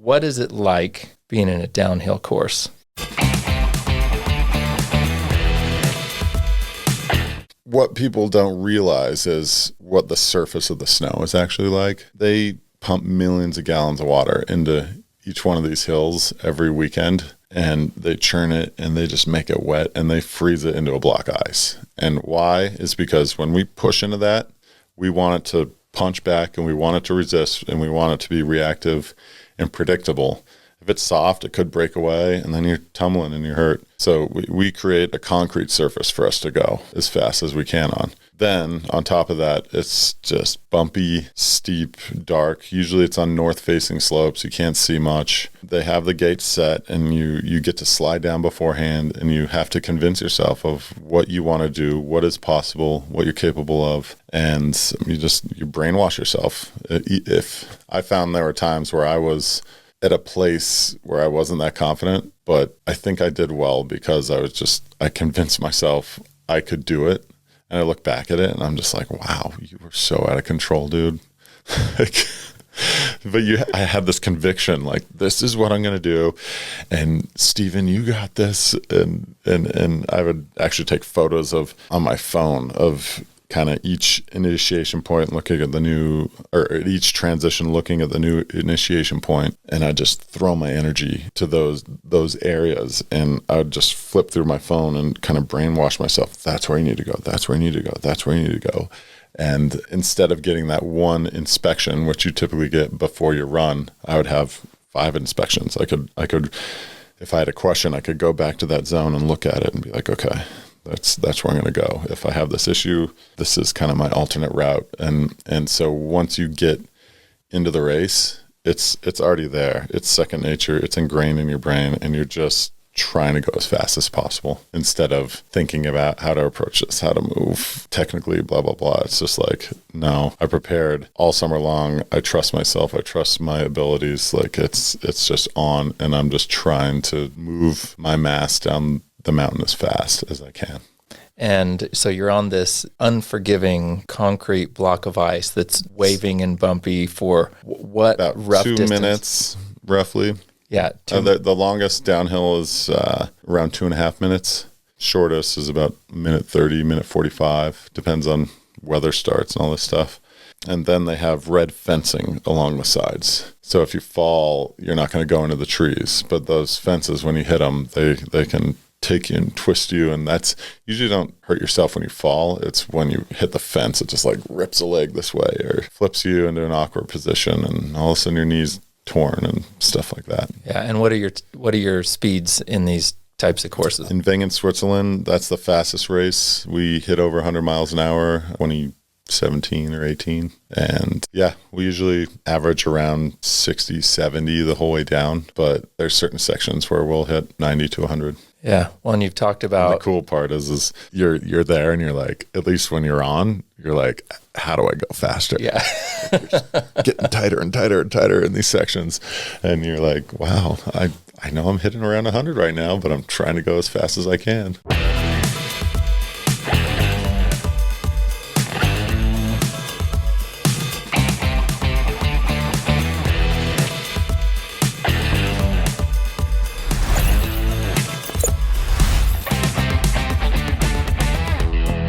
what is it like being in a downhill course? What people don't realize is what the surface of the snow is actually like. They pump millions of gallons of water into each one of these hills every weekend, and they churn it and they just make it wet and they freeze it into a block of ice. And why is because when we push into that, we want it to punch back and we want it to resist and we want it to be reactive and predictable. If it's soft, it could break away and then you're tumbling and you're hurt. So we create a concrete surface for us to go as fast as we can on. Then on top of that, it's just bumpy, steep, dark. Usually it's on north-facing slopes. You can't see much. They have the gates set and you get to slide down beforehand and you have to convince yourself of what you want to do, what is possible, what you're capable of. And you brainwash yourself. If I found there were times where I was at a place where I wasn't that confident, but I think I did well because I convinced myself I could do it. And I look back at it and I'm just like, wow, you were so out of control, dude. But I had this conviction, like, this is what I'm going to do. And Steven, you got this. And I would actually take photos on my phone of kind of each initiation point, looking at each transition, looking at the new initiation point, and I just throw my energy to those areas, and I would just flip through my phone and kind of brainwash myself. That's where you need to go. That's where you need to go. That's where you need to go. And instead of getting that one inspection, which you typically get before your run, I would have 5 inspections. I could, if I had a question, I could go back to that zone and look at it and be like, okay, that's where I'm going to go. If I have this issue, this is kind of my alternate route. And so once you get into the race, it's already there. It's second nature. It's ingrained in your brain, and you're just trying to go as fast as possible instead of thinking about how to approach this, how to move technically, blah, blah, blah. It's just like, no, I prepared all summer long. I trust myself. I trust my abilities. Like it's just on, and I'm just trying to move my mass down the mountain as fast as I can. And so you're on this unforgiving concrete block of ice that's waving and bumpy for what? About rough 2 distance? minutes, roughly. Yeah. The longest downhill is around 2.5 minutes. Shortest is about minute 30, minute 45. Depends on weather starts and all this stuff. And then they have red fencing along the sides. So if you fall, you're not going to go into the trees. But those fences, when you hit them, they can take you and twist you, and that's usually don't hurt yourself when you fall. It's when you hit the fence, it just like rips a leg this way or flips you into an awkward position, and all of a sudden your knee's torn and stuff like that. Yeah. And what are your speeds in these types of courses? In Wengen, Switzerland, that's the fastest race. We hit over 100 miles an hour, 2017 or 18. And yeah, we usually average around 60, 70 the whole way down, but there's certain sections where we'll hit 90 to 100. Yeah. Well, and you've talked about... And the cool part is you're there and you're like, at least when you're on, you're like, how do I go faster? Yeah. You're just getting tighter and tighter and tighter in these sections. And you're like, wow, I know I'm hitting around 100 right now, but I'm trying to go as fast as I can.